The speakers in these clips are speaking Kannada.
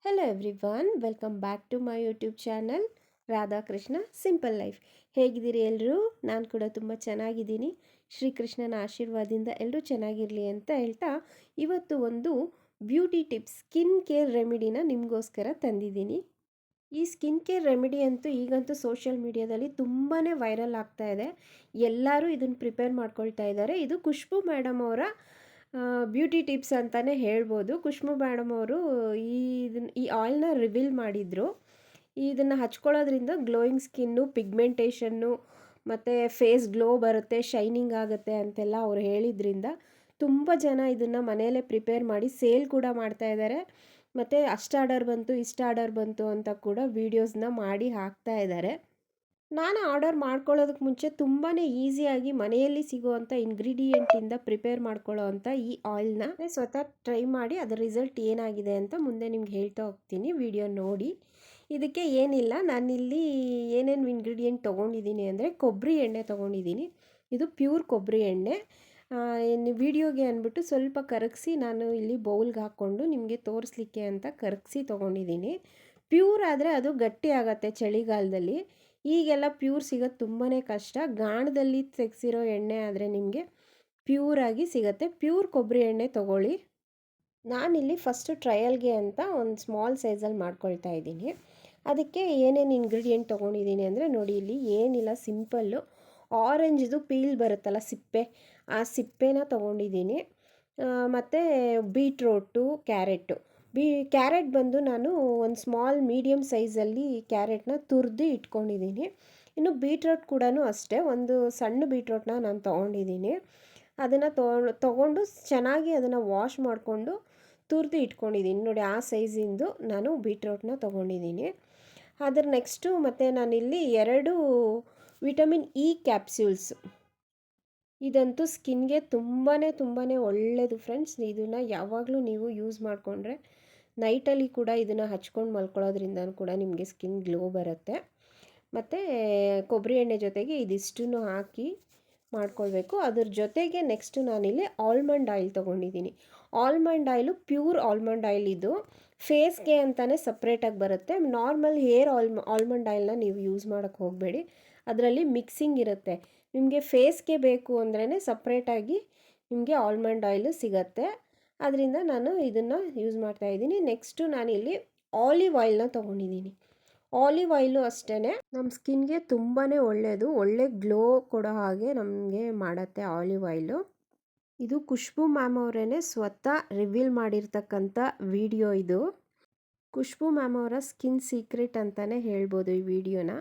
Hello everyone, welcome back to my YouTube channel Radhakrishna simple life. ಹೇಗಿದ್ದೀರಿ ಎಲ್ಲರೂ? ನಾನು ಕೂಡ ತುಂಬ ಚೆನ್ನಾಗಿದ್ದೀನಿ. ಶ್ರೀಕೃಷ್ಣನ ಆಶೀರ್ವಾದದಿಂದ ಎಲ್ಲರೂ ಚೆನ್ನಾಗಿರಲಿ ಅಂತ ಹೇಳ್ತಾ ಇವತ್ತು ಒಂದು ಬ್ಯೂಟಿ ಟಿಪ್ಸ್, ಸ್ಕಿನ್ ಕೇರ್ ರೆಮಿಡಿನ ನಿಮಗೋಸ್ಕರ ತಂದಿದ್ದೀನಿ. ಈ ಸ್ಕಿನ್ ಕೇರ್ ರೆಮಿಡಿ ಅಂತೂ ಈಗಂತೂ ಸೋಷಿಯಲ್ ಮೀಡಿಯಾದಲ್ಲಿ ತುಂಬಾ ವೈರಲ್ ಆಗ್ತಾ ಇದೆ. ಎಲ್ಲರೂ ಇದನ್ನು ಪ್ರಿಪೇರ್ ಮಾಡ್ಕೊಳ್ತಾ ಇದ್ದಾರೆ. ಇದು ಖುಷ್ಬು ಮೇಡಮ್ ಅವರ ಬ್ಯೂಟಿ ಟಿಪ್ಸ್ ಅಂತಲೇ ಹೇಳ್ಬೋದು. ಖುಷ್ಬು ಮೇಡಮ್ ಅವರು ಈ ಆಯಿಲ್ನ ರಿವೀಲ್ ಮಾಡಿದರು. ಇದನ್ನು ಹಚ್ಕೊಳ್ಳೋದ್ರಿಂದ ಗ್ಲೋಯಿಂಗ್ ಸ್ಕಿನ್ನು, ಪಿಗ್ಮೆಂಟೇಷನ್ನು ಮತ್ತು ಫೇಸ್ ಗ್ಲೋ ಬರುತ್ತೆ, ಶೈನಿಂಗ್ ಆಗುತ್ತೆ ಅಂತೆಲ್ಲ ಅವ್ರು ಹೇಳಿದ್ರಿಂದ ತುಂಬ ಜನ ಇದನ್ನು ಮನೆಯಲ್ಲೇ ಪ್ರಿಪೇರ್ ಮಾಡಿ ಸೇಲ್ ಕೂಡ ಮಾಡ್ತಾ ಇದ್ದಾರೆ. ಮತ್ತು ಅಷ್ಟು ಆರ್ಡರ್ ಬಂತು, ಇಷ್ಟು ಆರ್ಡರ್ ಬಂತು ಅಂತ ಕೂಡ ವೀಡಿಯೋಸ್ನ ಮಾಡಿ ಹಾಕ್ತಾ ಇದ್ದಾರೆ. ನಾನು ಆರ್ಡರ್ ಮಾಡ್ಕೊಳ್ಳೋದಕ್ಕೆ ಮುಂಚೆ ತುಂಬಾ ಈಸಿಯಾಗಿ ಮನೆಯಲ್ಲಿ ಸಿಗುವಂಥ ಇಂಗ್ರೀಡಿಯೆಂಟಿಂದ ಪ್ರಿಪೇರ್ ಮಾಡ್ಕೊಳ್ಳೋ ಅಂಥ ಈ ಆಯಿಲ್ನ ಸ್ವತಃ ಟ್ರೈ ಮಾಡಿ ಅದರ ರಿಸಲ್ಟ್ ಏನಾಗಿದೆ ಅಂತ ಮುಂದೆ ನಿಮ್ಗೆ ಹೇಳ್ತಾ ಹೋಗ್ತೀನಿ. ವಿಡಿಯೋ ನೋಡಿ. ಇದಕ್ಕೆ ಏನಿಲ್ಲ, ನಾನಿಲ್ಲಿ ಏನೇನು ಇಂಗ್ರೀಡಿಯೆಂಟ್ ತೊಗೊಂಡಿದ್ದೀನಿ ಅಂದರೆ ಕೊಬ್ಬರಿ ಎಣ್ಣೆ ತೊಗೊಂಡಿದ್ದೀನಿ. ಇದು ಪ್ಯೂರ್ ಕೊಬ್ಬರಿ ಎಣ್ಣೆ. ವಿಡಿಯೋಗೆ ಅಂದ್ಬಿಟ್ಟು ಸ್ವಲ್ಪ ಕರಗಿಸಿ ನಾನು ಇಲ್ಲಿ ಬೌಲ್ಗೆ ಹಾಕ್ಕೊಂಡು ನಿಮಗೆ ತೋರಿಸ್ಲಿಕ್ಕೆ ಅಂತ ಕರಗಿಸಿ ತೊಗೊಂಡಿದ್ದೀನಿ. ಪ್ಯೂರ್ ಆದರೆ ಅದು ಗಟ್ಟಿ ಆಗುತ್ತೆ ಚಳಿಗಾಲದಲ್ಲಿ. ಈಗೆಲ್ಲ ಪ್ಯೂರ್ ಸಿಗೋದು ತುಂಬಾ ಕಷ್ಟ. ಗಾಣದಲ್ಲಿ ತೆಗೆಸಿರೋ ಎಣ್ಣೆ ಆದರೆ ನಿಮಗೆ ಪ್ಯೂರಾಗಿ ಸಿಗುತ್ತೆ. ಪ್ಯೂರ್ ಕೊಬ್ಬರಿ ಎಣ್ಣೆ ತೊಗೊಳ್ಳಿ. ನಾನಿಲ್ಲಿ ಫಸ್ಟು ಟ್ರಯಲ್ಗೆ ಅಂತ ಒಂದು ಸ್ಮಾಲ್ ಸೈಜಲ್ಲಿ ಮಾಡ್ಕೊಳ್ತಾ ಇದ್ದೀನಿ. ಅದಕ್ಕೆ ಏನೇನು ಇಂಗ್ರೀಡಿಯೆಂಟ್ ತೊಗೊಂಡಿದ್ದೀನಿ ಅಂದರೆ ನೋಡಿ, ಇಲ್ಲಿ ಏನಿಲ್ಲ, ಸಿಂಪಲ್ಲು ಆರೆಂಜ್ದು ಪೀಲ್ ಬರುತ್ತಲ್ಲ, ಸಿಪ್ಪೆ, ಆ ಸಿಪ್ಪೆನ ತೊಗೊಂಡಿದ್ದೀನಿ. ಮತ್ತು ಬೀಟ್ರೋಟು, ಕ್ಯಾರೆಟ್ ಬಂದು ನಾನು ಒಂದು ಸ್ಮಾಲ್ ಮೀಡಿಯಮ್ ಸೈಜಲ್ಲಿ ಕ್ಯಾರೆಟ್ನ ತುರಿದು ಇಟ್ಕೊಂಡಿದ್ದೀನಿ. ಇನ್ನು ಬೀಟ್ರೋಟ್ ಕೂಡ ಅಷ್ಟೇ, ಒಂದು ಸಣ್ಣ ಬೀಟ್ರೋಟ್ನ ನಾನು ತೊಗೊಂಡಿದ್ದೀನಿ. ಅದನ್ನು ತೊಗೊಂಡು ಚೆನ್ನಾಗಿ ಅದನ್ನು ವಾಶ್ ಮಾಡಿಕೊಂಡು ತುರಿದು ಇಟ್ಕೊಂಡಿದ್ದೀನಿ. ನೋಡಿ, ಆ ಸೈಜಿಂದು ನಾನು ಬೀಟ್ರೋಟ್ನ ತೊಗೊಂಡಿದ್ದೀನಿ. ಅದರ ನೆಕ್ಸ್ಟು ಮತ್ತು ನಾನಿಲ್ಲಿ 2 ವಿಟಮಿನ್ ಇ ಕ್ಯಾಪ್ಸ್ಯೂಲ್ಸ್. ಇದಂತೂ ಸ್ಕಿನ್ಗೆ ತುಂಬಾ ಒಳ್ಳೆಯದು ಫ್ರೆಂಡ್ಸ್. ಇದನ್ನು ಯಾವಾಗಲೂ ನೀವು ಯೂಸ್ ಮಾಡಿಕೊಂಡ್ರೆ ನೈಟಲ್ಲಿ ಕೂಡ ಇದನ್ನು ಹಚ್ಕೊಂಡು ಮಲ್ಕೊಳ್ಳೋದ್ರಿಂದ ಕೂಡ ನಿಮಗೆ ಸ್ಕಿನ್ ಗ್ಲೋ ಬರುತ್ತೆ. ಮತ್ತು ಕೊಬ್ಬರಿ ಎಣ್ಣೆ ಜೊತೆಗೆ ಇದಿಷ್ಟನ್ನು ಹಾಕಿ ಮಾಡ್ಕೊಳ್ಬೇಕು. ಅದ್ರ ಜೊತೆಗೆ ನೆಕ್ಸ್ಟು ನಾನಿಲ್ಲಿ ಆಲ್ಮಂಡ್ ಆಯಿಲ್ ತೊಗೊಂಡಿದ್ದೀನಿ. Almond oil pure almond oil. ಇದು ಫೇಸ್ಗೆ ಅಂತಲೇ ಸಪ್ರೇಟಾಗಿ ಬರುತ್ತೆ. ನಾರ್ಮಲ್ ಹೇರ್ ಆಲ್ಮಂಡ್ ಆಯಿಲ್ನ ನೀವು ಯೂಸ್ ಮಾಡೋಕ್ಕೆ ಹೋಗಬೇಡಿ, ಅದರಲ್ಲಿ ಮಿಕ್ಸಿಂಗ್ ಇರುತ್ತೆ. ನಿಮಗೆ ಫೇಸ್ಗೆ ಬೇಕು ಅಂದ್ರೇ ಸಪ್ರೇಟಾಗಿ ನಿಮಗೆ ಆಲ್ಮಂಡ್ ಆಯಿಲು ಸಿಗತ್ತೆ. ಅದರಿಂದ ನಾನು ಇದನ್ನು ಯೂಸ್ ಮಾಡ್ತಾಯಿದ್ದೀನಿ. ನೆಕ್ಸ್ಟು ನಾನಿಲ್ಲಿ ಆಲಿವ್ ಆಯಿಲ್ನ ತೊಗೊಂಡಿದ್ದೀನಿ. ಆಲಿವ್ ಆಯಿಲು ಅಷ್ಟೇ ನಮ್ಮ ಸ್ಕಿನ್ಗೆ ತುಂಬಾ ಒಳ್ಳೆಯದು, ಒಳ್ಳೆ ಗ್ಲೋ ಕೊಡೋ ಹಾಗೆ ನಮಗೆ ಮಾಡುತ್ತೆ ಆಲಿವ್ ಆಯಿಲು. ಇದು ಖುಷ್ಬು ಮ್ಯಾಮ್ ಅವರೇ ಸ್ವತಃ ರಿವೀಲ್ ಮಾಡಿರ್ತಕ್ಕಂಥ ವಿಡಿಯೋ ಇದು. ಖುಷ್ಬು ಮ್ಯಾಮ್ ಅವರ ಸ್ಕಿನ್ ಸೀಕ್ರೆಟ್ ಅಂತಲೇ ಹೇಳ್ಬೋದು ಈ ವಿಡಿಯೋನ.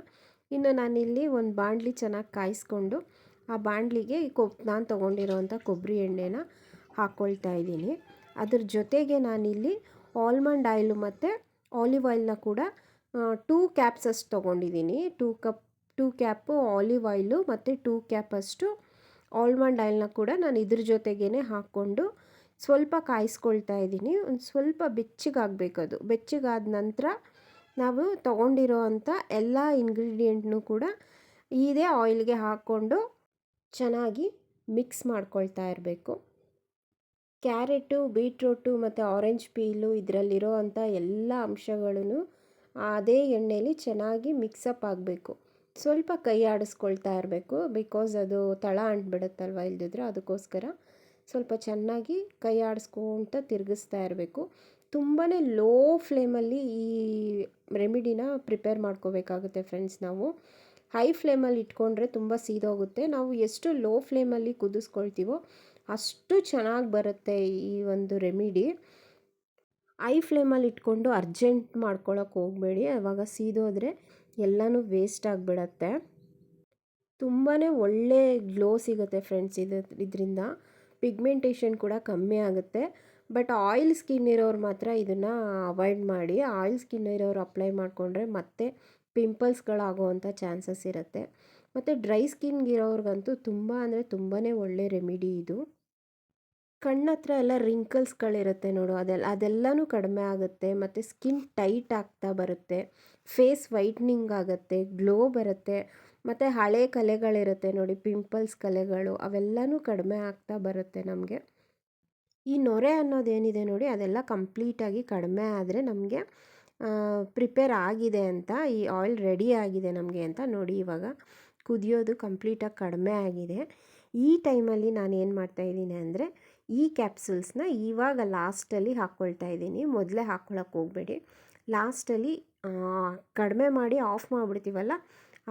ಇನ್ನು ನಾನಿಲ್ಲಿ ಒಂದು ಬಾಣಲಿ ಚೆನ್ನಾಗಿ ಕಾಯಿಸ್ಕೊಂಡು ಆ ಬಾಣಲಿಗೆ ನಾನು ತೊಗೊಂಡಿರೋವಂಥ ಕೊಬ್ಬರಿ ಎಣ್ಣೆನ ಹಾಕ್ಕೊಳ್ತಾ ಇದ್ದೀನಿ. ಅದ್ರ ಜೊತೆಗೆ ನಾನಿಲ್ಲಿ ಆಲ್ಮಂಡ್ ಆಯಿಲು ಮತ್ತು ಆಲಿವ್ ಆಯಿಲ್ನ ಕೂಡ 2 ಕ್ಯಾಪ್ಸ್ ಅಷ್ಟು ತೊಗೊಂಡಿದ್ದೀನಿ. 2 ಕ್ಯಾಪು ಆಲಿವ್ ಆಯಿಲು ಮತ್ತು 2 ಕ್ಯಾಪ್ ಅಷ್ಟು ಆಲ್ಮಂಡ್ ಆಯಿಲ್ನ ಕೂಡ ನಾನು ಇದ್ರ ಜೊತೆಗೇ ಹಾಕ್ಕೊಂಡು ಸ್ವಲ್ಪ ಕಾಯಿಸ್ಕೊಳ್ತಾ ಇದ್ದೀನಿ. ಒಂದು ಸ್ವಲ್ಪ ಬೆಚ್ಚಗಾಗಬೇಕು. ಅದು ಬೆಚ್ಚಗಾದ ನಂತರ ನಾವು ತೊಗೊಂಡಿರೋ ಅಂಥ ಎಲ್ಲ ಇಂಗ್ರೀಡಿಯೆಂಟ್ನೂ ಕೂಡ ಇದೇ ಆಯಿಲ್ಗೆ ಹಾಕ್ಕೊಂಡು ಚೆನ್ನಾಗಿ ಮಿಕ್ಸ್ ಮಾಡ್ಕೊಳ್ತಾ ಇರಬೇಕು. ಕ್ಯಾರೆಟು, ಬೀಟ್ರೋಟು ಮತ್ತು ಆರೆಂಜ್ ಪೀಲು, ಇದರಲ್ಲಿರೋ ಅಂಥ ಎಲ್ಲ ಅಂಶಗಳೂ ಅದೇ ಎಣ್ಣೆಯಲ್ಲಿ ಚೆನ್ನಾಗಿ ಮಿಕ್ಸಪ್ ಆಗಬೇಕು. ಸ್ವಲ್ಪ ಕೈ ಆಡಿಸ್ಕೊಳ್ತಾ ಇರಬೇಕು, ಬಿಕಾಸ್ ಅದು ತಳ ಅಂಟ್ಬಿಡುತ್ತಲ್ವ ಇಲ್ದಿದ್ರೆ. ಅದಕ್ಕೋಸ್ಕರ ಸ್ವಲ್ಪ ಚೆನ್ನಾಗಿ ಕೈ ಆಡಿಸ್ಕೊಂತ ತಿರುಗಿಸ್ತಾ ಇರಬೇಕು. ತುಂಬಾ ಲೋ ಫ್ಲೇಮಲ್ಲಿ ಈ ರೆಮಿಡಿನ ಪ್ರಿಪೇರ್ ಮಾಡ್ಕೋಬೇಕಾಗುತ್ತೆ ಫ್ರೆಂಡ್ಸ್. ನಾವು ಹೈ ಫ್ಲೇಮಲ್ಲಿ ಇಟ್ಕೊಂಡ್ರೆ ತುಂಬ ಸೀದೋಗುತ್ತೆ. ನಾವು ಎಷ್ಟು ಲೋ ಫ್ಲೇಮಲ್ಲಿ ಕುದಿಸ್ಕೊಳ್ತೀವೋ ಅಷ್ಟು ಚೆನ್ನಾಗಿ ಬರುತ್ತೆ ಈ ಒಂದು ರೆಮಿಡಿ. ಹೈ ಫ್ಲೇಮಲ್ಲಿ ಇಟ್ಕೊಂಡು ಅರ್ಜೆಂಟ್ ಮಾಡ್ಕೊಳ್ಳೋಕೆ ಹೋಗಬೇಡಿ, ಆವಾಗ ಸೀದೋದ್ರೆ ಎಲ್ಲನೂ ವೇಸ್ಟ್ ಆಗಿಬಿಡತ್ತೆ. ತುಂಬಾ ಒಳ್ಳೆ ಗ್ಲೋ ಸಿಗುತ್ತೆ ಫ್ರೆಂಡ್ಸ್ ಇದರಿಂದ. ಪಿಗ್ಮೆಂಟೇಷನ್ ಕೂಡ ಕಮ್ಮಿ ಆಗುತ್ತೆ. ಬಟ್ ಆಯಿಲ್ ಸ್ಕಿನ್ ಇರೋರು ಮಾತ್ರ ಇದನ್ನು ಅವಾಯ್ಡ್ ಮಾಡಿ. ಆಯಿಲ್ ಸ್ಕಿನ್ ಇರೋರು ಅಪ್ಲೈ ಮಾಡಿಕೊಂಡ್ರೆ ಮತ್ತೆ ಪಿಂಪಲ್ಸ್ಗಳಾಗೋವಂಥ ಚಾನ್ಸಸ್ ಇರುತ್ತೆ. ಮತ್ತು ಡ್ರೈ ಸ್ಕಿನ್ಗಿರೋರ್ಗಂತೂ ತುಂಬ ಅಂದರೆ ತುಂಬಾ ಒಳ್ಳೆ ರೆಮಿಡಿ ಇದು. ಕಣ್ಣತ್ರ ಎಲ್ಲ ರಿಂಕಲ್ಸ್ಗಳಿರುತ್ತೆ ನೋಡು, ಅದೆಲ್ಲನೂ ಕಡಿಮೆ ಆಗುತ್ತೆ. ಮತ್ತು ಸ್ಕಿನ್ ಟೈಟ್ ಆಗ್ತಾ ಬರುತ್ತೆ, ಫೇಸ್ ವೈಟ್ನಿಂಗ್ ಆಗುತ್ತೆ, ಗ್ಲೋ ಬರುತ್ತೆ. ಮತ್ತು ಹಳೆ ಕಲೆಗಳಿರುತ್ತೆ ನೋಡಿ, ಪಿಂಪಲ್ಸ್ ಕಲೆಗಳು, ಅವೆಲ್ಲನೂ ಕಡಿಮೆ ಆಗ್ತಾ ಬರುತ್ತೆ ನಮಗೆ. ಈ ನೊರೆ ಅನ್ನೋದೇನಿದೆ ನೋಡಿ, ಅದೆಲ್ಲ ಕಂಪ್ಲೀಟಾಗಿ ಕಡಿಮೆ ಆದರೆ ನಮಗೆ ಪ್ರಿಪೇರ್ ಆಗಿದೆ ಅಂತ, ಈ ಆಯಿಲ್ ರೆಡಿ ಆಗಿದೆ ನಮಗೆ ಅಂತ. ನೋಡಿ ಇವಾಗ ಕುದಿಯೋದು ಕಂಪ್ಲೀಟಾಗಿ ಕಡಿಮೆ ಆಗಿದೆ. ಈ ಟೈಮಲ್ಲಿ ನಾನು ಏನು ಮಾಡ್ತಾಯಿದ್ದೀನಿ ಅಂದರೆ ಈ ಕ್ಯಾಪ್ಸೂಲ್ಸ್ನ ಇವಾಗ ಲಾಸ್ಟಲ್ಲಿ ಹಾಕ್ಕೊಳ್ತಾ ಇದ್ದೀನಿ. ಮೊದಲೇ ಹಾಕ್ಕೊಳಕ್ಕೆ ಹೋಗಬೇಡಿ. ಲಾಸ್ಟಲ್ಲಿ ಕಡಿಮೆ ಮಾಡಿ ಆಫ್ ಮಾಡಿಬಿಡ್ತೀವಲ್ಲ,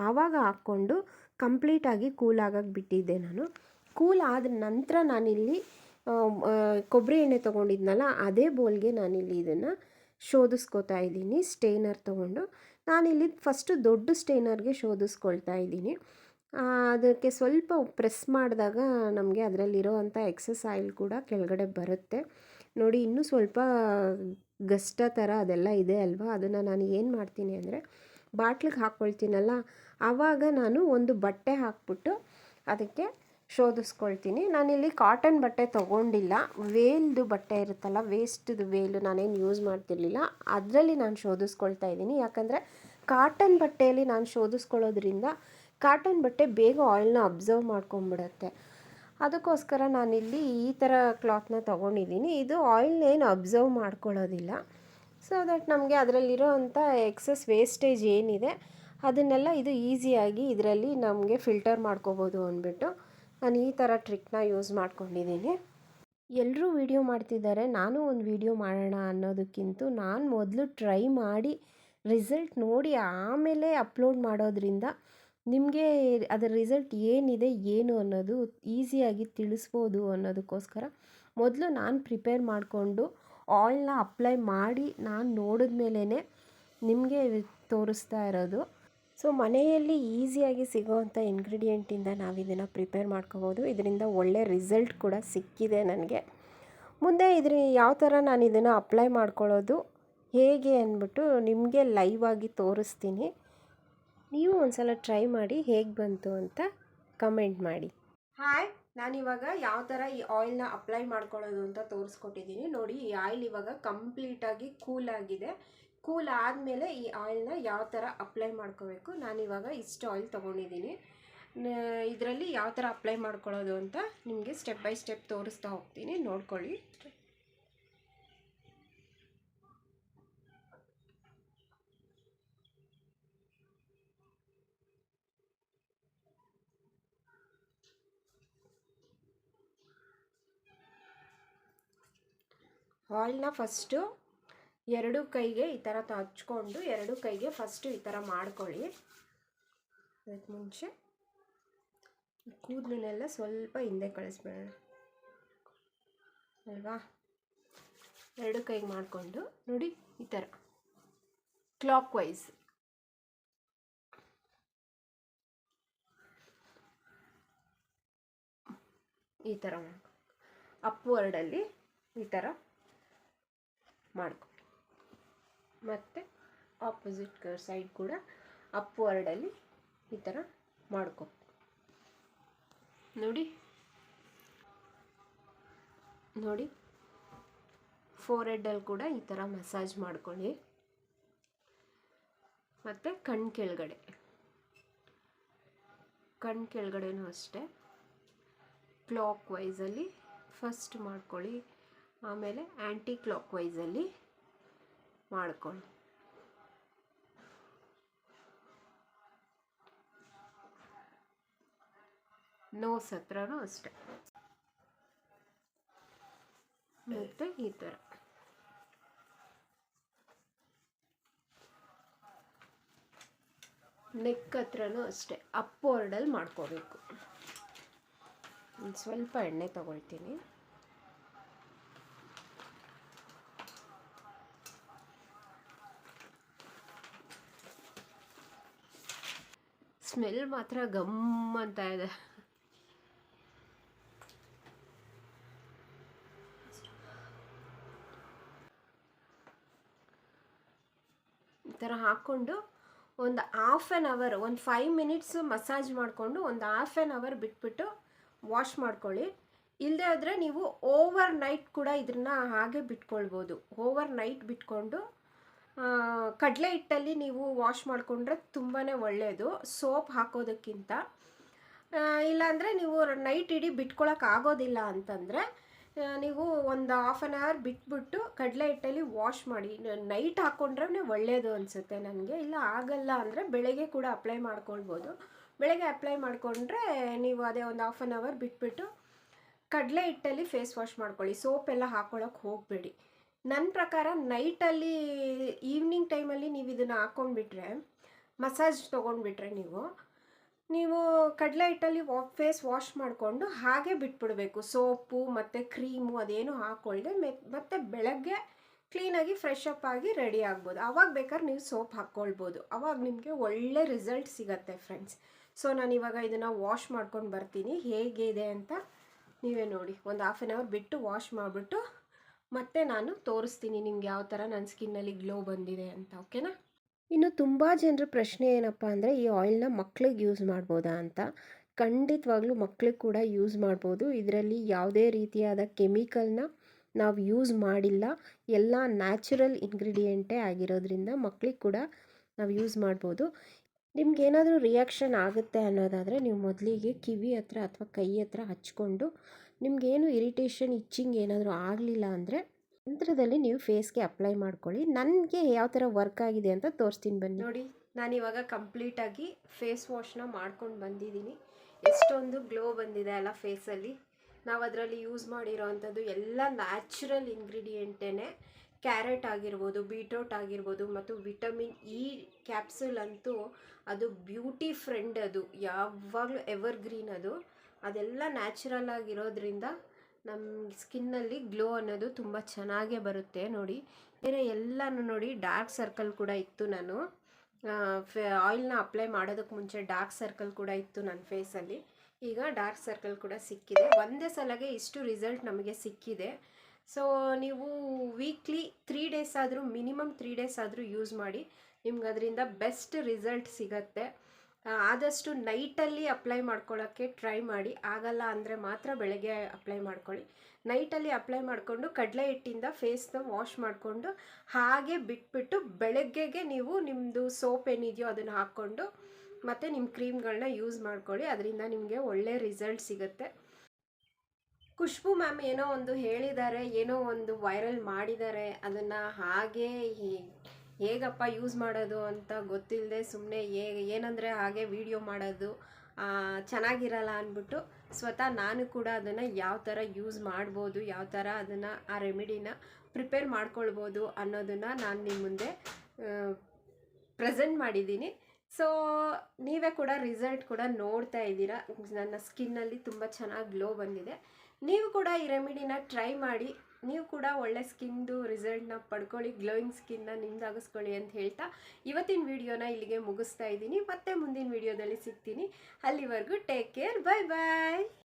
ಆವಾಗ ಹಾಕ್ಕೊಂಡು ಕಂಪ್ಲೀಟಾಗಿ ಕೂಲ್ ಆಗಕ್ಕೆ ಬಿಟ್ಟಿದ್ದೆ ನಾನು. ಕೂಲ್ ಆದ ನಂತರ ನಾನಿಲ್ಲಿ ಕೊಬ್ಬರಿ ಎಣ್ಣೆ ತೊಗೊಂಡಿದ್ನಲ್ಲ, ಅದೇ ಬೋಲ್ಗೆ ನಾನಿಲ್ಲಿ ಇದನ್ನು ಶೋಧಿಸ್ಕೋತಾ ಇದ್ದೀನಿ ಸ್ಟೇನರ್ ತೊಗೊಂಡು. ನಾನಿಲ್ಲಿ ಫಸ್ಟು ದೊಡ್ಡ ಸ್ಟೇನರ್ಗೆ ಶೋಧಿಸ್ಕೊಳ್ತಾ ಇದ್ದೀನಿ. ಅದಕ್ಕೆ ಸ್ವಲ್ಪ ಪ್ರೆಸ್ ಮಾಡಿದಾಗ ನಮಗೆ ಅದರಲ್ಲಿರೋ ಅಂಥ ಎಕ್ಸಸ್ ಆಯಿಲ್ ಕೂಡ ಕೆಳಗಡೆ ಬರುತ್ತೆ. ನೋಡಿ ಇನ್ನೂ ಸ್ವಲ್ಪ ಗಷ್ಟ ಥರ ಅದೆಲ್ಲ ಇದೆ ಅಲ್ವಾ, ಅದನ್ನು ನಾನು ಏನು ಮಾಡ್ತೀನಿ ಅಂದರೆ ಬಾಟ್ಲಿಗೆ ಹಾಕ್ಕೊಳ್ತೀನಲ್ಲ, ಆವಾಗ ನಾನು ಒಂದು ಬಟ್ಟೆ ಹಾಕ್ಬಿಟ್ಟು ಅದಕ್ಕೆ ಶೋಧಿಸ್ಕೊಳ್ತೀನಿ. ನಾನಿಲ್ಲಿ ಕಾಟನ್ ಬಟ್ಟೆ ತೊಗೊಂಡಿಲ್ಲ, ವೇಲ್ದು ಬಟ್ಟೆ ಇರುತ್ತಲ್ಲ, ವೇಸ್ಟ್ದು ವೇಲು ನಾನೇನು ಯೂಸ್ ಮಾಡ್ತಿರ್ಲಿಲ್ಲ, ಅದರಲ್ಲಿ ನಾನು ಶೋಧಿಸ್ಕೊಳ್ತಾ ಇದ್ದೀನಿ. ಯಾಕಂದರೆ ಕಾಟನ್ ಬಟ್ಟೆಯಲ್ಲಿ ನಾನು ಶೋಧಿಸ್ಕೊಳ್ಳೋದ್ರಿಂದ ಕಾಟನ್ ಬಟ್ಟೆ ಬೇಗ ಆಯಿಲ್ನ ಅಬ್ಸರ್ವ್ ಮಾಡ್ಕೊಂಬಿಡುತ್ತೆ. ಅದಕ್ಕೋಸ್ಕರ ನಾನಿಲ್ಲಿ ಈ ಥರ ಕ್ಲಾತ್ನ ತೊಗೊಂಡಿದ್ದೀನಿ. ಇದು ಆಯಿಲ್ನ ಏನು ಅಬ್ಸರ್ವ್ ಮಾಡ್ಕೊಳ್ಳೋದಿಲ್ಲ. ಸೊ ದಟ್ ನಮಗೆ ಅದರಲ್ಲಿರೋ ಅಂಥ ಎಕ್ಸಸ್ ವೇಸ್ಟೇಜ್ ಏನಿದೆ ಅದನ್ನೆಲ್ಲ ಇದು ಈಸಿಯಾಗಿ ಇದರಲ್ಲಿ ನಮಗೆ ಫಿಲ್ಟರ್ ಮಾಡ್ಕೋಬೋದು ಅಂದ್ಬಿಟ್ಟು ನಾನು ಈ ಥರ ಟ್ರಿಕ್ನ ಯೂಸ್ ಮಾಡ್ಕೊಂಡಿದ್ದೀನಿ. ಎಲ್ಲರೂ ವೀಡಿಯೋ ಮಾಡ್ತಿದ್ದಾರೆ, ನಾನು ಒಂದು ವೀಡಿಯೋ ಮಾಡೋಣ ಅನ್ನೋದಕ್ಕಿಂತ ನಾನು ಮೊದಲು ಟ್ರೈ ಮಾಡಿ ರಿಸಲ್ಟ್ ನೋಡಿ ಆಮೇಲೆ ಅಪ್ಲೋಡ್ ಮಾಡೋದ್ರಿಂದ ನಿಮಗೆ ಅದರ ರಿಸಲ್ಟ್ ಏನಿದೆ ಏನು ಅನ್ನೋದು ಈಸಿಯಾಗಿ ತಿಳಿಸ್ಬೋದು ಅನ್ನೋದಕ್ಕೋಸ್ಕರ ಮೊದಲು ನಾನು ಪ್ರಿಪೇರ್ ಮಾಡಿಕೊಂಡು ಆಯಿಲ್ನ ಅಪ್ಲೈ ಮಾಡಿ ನಾನು ನೋಡಿದ ಮೇಲೇ ನಿಮಗೆ ತೋರಿಸ್ತಾ ಇರೋದು. ಸೊ ಮನೆಯಲ್ಲಿ ಈಸಿಯಾಗಿ ಸಿಗೋವಂಥ ಇಂಗ್ರೀಡಿಯೆಂಟಿಂದ ನಾವು ಇದನ್ನು ಪ್ರಿಪೇರ್ ಮಾಡ್ಕೋಬೋದು. ಇದರಿಂದ ಒಳ್ಳೆ ರಿಸಲ್ಟ್ ಕೂಡ ಸಿಕ್ಕಿದೆ ನನಗೆ. ಮುಂದೆ ಯಾವ ಥರ ನಾನು ಇದನ್ನು ಅಪ್ಲೈ ಮಾಡ್ಕೊಳ್ಳೋದು ಹೇಗೆ ಅಂದ್ಬಿಟ್ಟು ನಿಮಗೆ ಲೈವ್ ಆಗಿ ತೋರಿಸ್ತೀನಿ. ನೀವು ಒಂದ್ಸಲ ಟ್ರೈ ಮಾಡಿ ಹೇಗೆ ಬಂತು ಅಂತ ಕಮೆಂಟ್ ಮಾಡಿ. ಹಾಯ್, ನಾನಿವಾಗ ಯಾವ ಥರ ಈ ಆಯಿಲ್ನ ಅಪ್ಲೈ ಮಾಡ್ಕೊಳ್ಳೋದು ಅಂತ ತೋರಿಸ್ಕೊಟ್ಟಿದ್ದೀನಿ. ನೋಡಿ, ಈ ಆಯಿಲ್ ಇವಾಗ ಕಂಪ್ಲೀಟಾಗಿ ಕೂಲ್ ಆಗಿದೆ. ಕೂಲ್ ಆದಮೇಲೆ ಈ ಆಯಿಲ್ನ ಯಾವ ಥರ ಅಪ್ಲೈ ಮಾಡ್ಕೋಬೇಕು, ನಾನಿವಾಗ ಇಷ್ಟು ಆಯಿಲ್ ತೊಗೊಂಡಿದ್ದೀನಿ. ಇದರಲ್ಲಿ ಯಾವ ಥರ ಅಪ್ಲೈ ಮಾಡ್ಕೊಳ್ಳೋದು ಅಂತ ನಿಮಗೆ ಸ್ಟೆಪ್ ಬೈ ಸ್ಟೆಪ್ ತೋರಿಸ್ತಾ ಹೋಗ್ತೀನಿ, ನೋಡ್ಕೊಳ್ಳಿ. ಆಯಿಲ್ನ ಫಸ್ಟು ಎರಡು ಕೈಗೆ ಈ ಥರ ಹಚ್ಕೊಂಡು ಎರಡು ಕೈಗೆ ಫಸ್ಟು ಈ ಥರ ಮಾಡ್ಕೊಳ್ಳಿ. ಅದಕ್ಕೆ ಮುಂಚೆ ಕೂದಲನ್ನೆಲ್ಲ ಸ್ವಲ್ಪ ಹಿಂದೆ ಕಳಿಸ್ಬೇಡ ಅಲ್ವಾ. ಎರಡು ಕೈಗೆ ಮಾಡಿಕೊಂಡು ನೋಡಿ ಈ ಥರ ಕ್ಲಾಕ್ ವೈಸ್ ಈ ಥರ ಮಾಡ್ಕೊ, ಅಪ್ವರ್ಡಲ್ಲಿ ಈ ಥರ ಮಾಡ್ಕೊ. ಮತ್ತು ಆಪೋಸಿಟ್ ಸೈಡ್ ಕೂಡ ಅಪ್ವರ್ಡಲ್ಲಿ ಈ ಥರ ಮಾಡ್ಕೊ. ನೋಡಿ ನೋಡಿ ಫೋರೆಡ್ಡಲ್ಲಿ ಕೂಡ ಈ ಥರ ಮಸಾಜ್ ಮಾಡ್ಕೊಳ್ಳಿ. ಮತ್ತು ಕಣ್ಣು ಕೆಳಗಡೆನೂ ಅಷ್ಟೇ ಕ್ಲಾಕ್ ವೈಸಲ್ಲಿ ಫಸ್ಟ್ ಮಾಡ್ಕೊಳ್ಳಿ, ಆಮೇಲೆ ಆ್ಯಂಟಿ ಕ್ಲಾಕ್ ವೈಸಲ್ಲಿ ಮಾಡ್ಕೊಳ್ಳಿ. ನೋಸ್ ಹತ್ರನೂ ಅಷ್ಟೆ. ಮತ್ತು ಈ ಥರ ನೆಕ್ ಹತ್ರನೂ ಅಷ್ಟೆ ಅಪ್ವರ್ಡಲ್ಲಿ ಮಾಡ್ಕೋಬೇಕು. ಒಂದು ಸ್ವಲ್ಪ ಎಣ್ಣೆ ತಗೊಳ್ತೀನಿ. ಸ್ಮೆಲ್ ಮಾತ್ರ ಗಮ್ ಅಂತ ಇದೆ. ಈ ಥರ ಹಾಕ್ಕೊಂಡು ಒಂದು ಹಾಫ್ ಆನ್ ಅವರ್, ಒಂದು 5 ಮಿನಿಟ್ಸು ಮಸಾಜ್ ಮಾಡಿಕೊಂಡು ಒಂದು ಹಾಫ್ ಆನ್ ಅವರ್ ಬಿಟ್ಬಿಟ್ಟು ವಾಶ್ ಮಾಡ್ಕೊಳ್ಳಿ. ಇಲ್ಲದೆ ಆದರೆ ನೀವು ಓವರ್ ನೈಟ್ ಕೂಡ ಇದನ್ನು ಹಾಗೆ ಬಿಟ್ಕೊಳ್ಬೋದು. ಓವರ್ ನೈಟ್ ಬಿಟ್ಕೊಂಡು ಕಡಲೆ ಹಿಟ್ಟಲ್ಲಿ ನೀವು ವಾಶ್ ಮಾಡಿಕೊಂಡ್ರೆ ತುಂಬಾ ಒಳ್ಳೆಯದು, ಸೋಪ್ ಹಾಕೋದಕ್ಕಿಂತ. ಇಲ್ಲಾಂದರೆ ನೀವು ನೈಟ್ ಇಡೀ ಬಿಟ್ಕೊಳ್ಳೋಕೆ ಆಗೋದಿಲ್ಲ ಅಂತಂದರೆ ನೀವು ಒಂದು ಹಾಫ್ ಆನ್ ಅವರ್ ಬಿಟ್ಬಿಟ್ಟು ಕಡಲೆ ಹಿಟ್ಟಲ್ಲಿ ವಾಶ್ ಮಾಡಿ. ನೈಟ್ ಹಾಕ್ಕೊಂಡ್ರೆ ಒಳ್ಳೆಯದು ಅನಿಸುತ್ತೆ ನನಗೆ. ಇಲ್ಲ ಆಗಲ್ಲ ಅಂದರೆ ಬೆಳಗ್ಗೆ ಕೂಡ ಅಪ್ಲೈ ಮಾಡ್ಕೊಳ್ಬೋದು. ಬೆಳಗ್ಗೆ ಅಪ್ಲೈ ಮಾಡಿಕೊಂಡ್ರೆ ನೀವು ಅದೇ ಒಂದು ಹಾಫ್ ಆನ್ ಅವರ್ ಬಿಟ್ಬಿಟ್ಟು ಕಡಲೆ ಹಿಟ್ಟಲ್ಲಿ ಫೇಸ್ ವಾಶ್ ಮಾಡ್ಕೊಳ್ಳಿ. ಸೋಪ್ ಎಲ್ಲ ಹಾಕ್ಕೊಳ್ಳೋಕೆ ಹೋಗಬೇಡಿ. ನನ್ನ ಪ್ರಕಾರ ನೈಟಲ್ಲಿ ಈವ್ನಿಂಗ್ ಟೈಮಲ್ಲಿ ನೀವು ಇದನ್ನು ಹಾಕ್ಕೊಂಡ್ಬಿಟ್ರೆ, ಮಸಾಜ್ ತೊಗೊಂಡ್ಬಿಟ್ರೆ ನೀವು ಕಡಲೆ ಹಿಟ್ಟಲ್ಲಿ ಫೇಸ್ ವಾಶ್ ಮಾಡಿಕೊಂಡು ಹಾಗೆ ಬಿಟ್ಬಿಡಬೇಕು. ಸೋಪು ಮತ್ತು ಕ್ರೀಮು ಅದೇನು ಹಾಕ್ಕೊಳ್ಳದೆ ಮತ್ತು ಬೆಳಗ್ಗೆ ಕ್ಲೀನಾಗಿ ಫ್ರೆಶ್ ಅಪ್ ಆಗಿ ರೆಡಿ ಆಗ್ಬೋದು. ಆವಾಗ ಬೇಕಾದ್ರೆ ನೀವು ಸೋಪ್ ಹಾಕ್ಕೊಳ್ಬೋದು. ಆವಾಗ ನಿಮಗೆ ಒಳ್ಳೆ ರಿಸಲ್ಟ್ ಸಿಗತ್ತೆ ಫ್ರೆಂಡ್ಸ್. ಸೊ ನಾನು ಇವಾಗ ಇದನ್ನು ವಾಶ್ ಮಾಡ್ಕೊಂಡು ಬರ್ತೀನಿ, ಹೇಗಿದೆ ಅಂತ ನೀವೇ ನೋಡಿ. ಒಂದು ಹಾಫ್ ಆನ್ ಅವರ್ ಬಿಟ್ಟು ವಾಶ್ ಮಾಡಿಬಿಟ್ಟು ಮತ್ತೆ ನಾನು ತೋರಿಸ್ತೀನಿ ನಿಮ್ಗೆ ಯಾವ ಥರ ನನ್ನ ಸ್ಕಿನ್ನಲ್ಲಿ ಗ್ಲೋ ಬಂದಿದೆ ಅಂತ. ಓಕೆನಾ? ಇನ್ನು ತುಂಬ ಜನರ ಪ್ರಶ್ನೆ ಏನಪ್ಪ ಅಂದರೆ, ಈ ಆಯಿಲ್ನ ಮಕ್ಳಿಗೆ ಯೂಸ್ ಮಾಡ್ಬೋದಾ ಅಂತ. ಖಂಡಿತವಾಗ್ಲೂ ಮಕ್ಳಿಗೆ ಕೂಡ ಯೂಸ್ ಮಾಡ್ಬೋದು. ಇದರಲ್ಲಿ ಯಾವುದೇ ರೀತಿಯಾದ ಕೆಮಿಕಲ್ನ ನಾವು ಯೂಸ್ ಮಾಡಿಲ್ಲ. ಎಲ್ಲ ನ್ಯಾಚುರಲ್ ಇಂಗ್ರೀಡಿಯೆಂಟೇ ಆಗಿರೋದ್ರಿಂದ ಮಕ್ಳಿಗೆ ಕೂಡ ನಾವು ಯೂಸ್ ಮಾಡ್ಬೋದು. ನಿಮ್ಗೇನಾದರೂ ರಿಯಾಕ್ಷನ್ ಆಗುತ್ತೆ ಅನ್ನೋದಾದರೆ ನೀವು ಮೊದಲಿಗೆ ಕಿವಿ ಹತ್ರ ಅಥವಾ ಕೈ ಹತ್ರ ಹಚ್ಕೊಂಡು, ನಿಮಗೇನು ಇರಿಟೇಷನ್ ಇಚ್ಚಿಂಗ್ ಏನಾದರೂ ಆಗಲಿಲ್ಲ ಅಂದರೆ ನಂತರದಲ್ಲಿ ನೀವು ಫೇಸ್ಗೆ ಅಪ್ಲೈ ಮಾಡ್ಕೊಳ್ಳಿ. ನನಗೆ ಯಾವ ಥರ ವರ್ಕ್ ಆಗಿದೆ ಅಂತ ತೋರಿಸ್ತೀನಿ ಬನ್ನಿ. ನೋಡಿ, ನಾನಿವಾಗ ಕಂಪ್ಲೀಟಾಗಿ ಫೇಸ್ ವಾಶ್ನ ಮಾಡ್ಕೊಂಡು ಬಂದಿದ್ದೀನಿ. ಎಷ್ಟೊಂದು ಗ್ಲೋ ಬಂದಿದೆ ಅಲ್ಲ ಫೇಸಲ್ಲಿ. ನಾವು ಅದರಲ್ಲಿ ಯೂಸ್ ಮಾಡಿರೋ ಅಂಥದ್ದು ಎಲ್ಲ ನ್ಯಾಚುರಲ್ ಇಂಗ್ರೀಡಿಯೆಂಟೇ. ಕ್ಯಾರೆಟ್ ಆಗಿರ್ಬೋದು, ಬೀಟ್ರೋಟ್ ಆಗಿರ್ಬೋದು, ಮತ್ತು ವಿಟಮಿನ್ ಇ ಕ್ಯಾಪ್ಸೂಲ್ ಅಂತೂ ಅದು ಬ್ಯೂಟಿ ಫ್ರೆಂಡ್. ಅದು ಯಾವಾಗಲೂ ಎವರ್ಗ್ರೀನ್. ಅದೆಲ್ಲ ನ್ಯಾಚುರಲ್ ಆಗಿರೋದ್ರಿಂದ ನಮ್ಮ ಸ್ಕಿನ್ನಲ್ಲಿ ಗ್ಲೋ ಅನ್ನೋದು ತುಂಬ ಚೆನ್ನಾಗೇ ಬರುತ್ತೆ. ನೋಡಿ, ಬೇರೆ ಎಲ್ಲನೂ ನೋಡಿ, ಡಾರ್ಕ್ ಸರ್ಕಲ್ ಕೂಡ ಇತ್ತು. ನಾನು ಆಯಿಲ್ನ ಅಪ್ಲೈ ಮಾಡೋದಕ್ಕೆ ಮುಂಚೆ ಡಾರ್ಕ್ ಸರ್ಕಲ್ ಕೂಡ ಇತ್ತು ನನ್ನ ಫೇಸಲ್ಲಿ. ಈಗ ಡಾರ್ಕ್ ಸರ್ಕಲ್ ಕೂಡ ಸಿಕ್ಕಿದೆ. ಒಂದೇ ಸಲಗೆ ಇಷ್ಟು ರಿಸಲ್ಟ್ ನಮಗೆ ಸಿಕ್ಕಿದೆ. ಸೊ ನೀವು ವೀಕ್ಲಿ 3 ಡೇಸ್ ಆದರೂ, ಮಿನಿಮಮ್ 3 ಡೇಸ್ ಆದರೂ ಯೂಸ್ ಮಾಡಿ. ನಿಮ್ಗೆ ಅದರಿಂದ ಬೆಸ್ಟ್ ರಿಸಲ್ಟ್ ಸಿಗತ್ತೆ. ಆದಷ್ಟು ನೈಟಲ್ಲಿ ಅಪ್ಲೈ ಮಾಡ್ಕೊಳ್ಳೋಕ್ಕೆ ಟ್ರೈ ಮಾಡಿ. ಆಗಲ್ಲ ಅಂದರೆ ಮಾತ್ರ ಬೆಳಗ್ಗೆ ಅಪ್ಲೈ ಮಾಡ್ಕೊಳ್ಳಿ. ನೈಟಲ್ಲಿ ಅಪ್ಲೈ ಮಾಡಿಕೊಂಡು ಕಡಲೆ ಹಿಟ್ಟಿಂದ ಫೇಸ್ನ ವಾಶ್ ಮಾಡಿಕೊಂಡು ಹಾಗೆ ಬಿಟ್ಬಿಟ್ಟು ಬೆಳಗ್ಗೆಗೆ ನೀವು ನಿಮ್ಮದು ಸೋಪ್ ಏನಿದೆಯೋ ಅದನ್ನು ಹಾಕ್ಕೊಂಡು ಮತ್ತು ನಿಮ್ಮ ಕ್ರೀಮ್ಗಳನ್ನ ಯೂಸ್ ಮಾಡ್ಕೊಳ್ಳಿ. ಅದರಿಂದ ನಿಮಗೆ ಒಳ್ಳೆ ರಿಸಲ್ಟ್ ಸಿಗುತ್ತೆ. ಖುಷ್ಬು ಮ್ಯಾಮ್ ಏನೋ ಒಂದು ಹೇಳಿದ್ದಾರೆ, ಏನೋ ಒಂದು ವೈರಲ್ ಮಾಡಿದ್ದಾರೆ. ಅದನ್ನು ಹಾಗೆ ಹೇಗಪ್ಪ ಯೂಸ್ ಮಾಡೋದು ಅಂತ ಗೊತ್ತಿಲ್ಲದೆ ಸುಮ್ಮನೆ ಏನಂದರೆ ಹಾಗೆ ವಿಡಿಯೋ ಮಾಡೋದು ಚೆನ್ನಾಗಿರಲ್ಲ ಅಂದ್ಬಿಟ್ಟು ಸ್ವತಃ ನಾನು ಕೂಡ ಅದನ್ನು ಯಾವ ಥರ ಯೂಸ್ ಮಾಡ್ಬೋದು, ಯಾವ ಥರ ಅದನ್ನು ಆ ರೆಮಿಡಿನ ಪ್ರಿಪೇರ್ ಮಾಡ್ಕೊಳ್ಬೋದು ಅನ್ನೋದನ್ನು ನಾನು ನಿಮ್ಮ ಮುಂದೆ ಪ್ರೆಸೆಂಟ್ ಮಾಡಿದ್ದೀನಿ. ಸೊ ನೀವೇ ಕೂಡ ರಿಸಲ್ಟ್ ಕೂಡ ನೋಡ್ತಾ ಇದ್ದೀರಾ. ನನ್ನ ಸ್ಕಿನ್ನಲ್ಲಿ ತುಂಬ ಚೆನ್ನಾಗಿ ಗ್ಲೋ ಬಂದಿದೆ. ನೀವು ಕೂಡ ಈ ರೆಮಿಡಿನ ಟ್ರೈ ಮಾಡಿ. ನೀವು ಕೂಡ ಒಳ್ಳೆ ಸ್ಕಿನ್ದು ರಿಸಲ್ಟ್ನ ಪಡ್ಕೊಳ್ಳಿ, ಗ್ಲೋಯಿಂಗ್ ಸ್ಕಿನ್ನ ನಿಮ್ದಾಗಿಸ್ಕೊಳ್ಳಿ ಅಂತ ಹೇಳ್ತಾ ಇವತ್ತಿನ ವಿಡಿಯೋನ ಇಲ್ಲಿಗೆ ಮುಗಿಸ್ತಾ ಇದ್ದೀನಿ. ಮತ್ತೆ ಮುಂದಿನ ವಿಡಿಯೋದಲ್ಲಿ ಸಿಗ್ತೀನಿ. ಅಲ್ಲಿವರೆಗೂ ಟೇಕ್ ಕೇರ್, ಬಾಯ್ ಬಾಯ್.